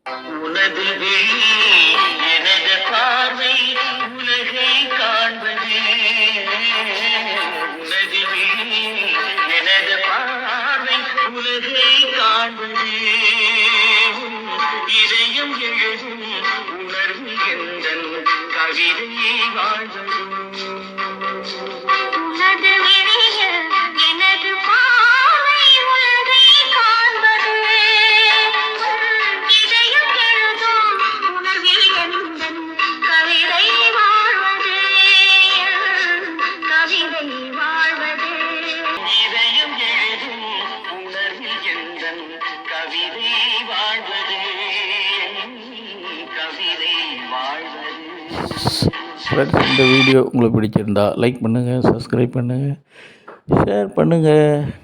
உனது விழி எனது பார்வை உலகை காண்பது. உனது விழி எனது பார்வை உலகை காண்பது. இதயம் எழுதும் உணர்வு எந்தன் கவிதை வாழ்வது. உனது விழிய எனது பார்வை உலகை காண்பது. இதயம் எழுதும் உணர்வில் எந்தன் கவிதை வாழ்வது. கவிதை வாழ்வது. இதயம் எழுதும் உணர்வில் எந்தன் கவிதை வாழ்வது. கவிதை வாழ்வது. ஃப்ரெண்ட்ஸ், இந்த வீடியோ உங்களுக்கு பிடிச்சிருந்தா லைக் பண்ணுங்கள், சப்ஸ்கிரைப் பண்ணுங்கள், ஷேர் பண்ணுங்கள்.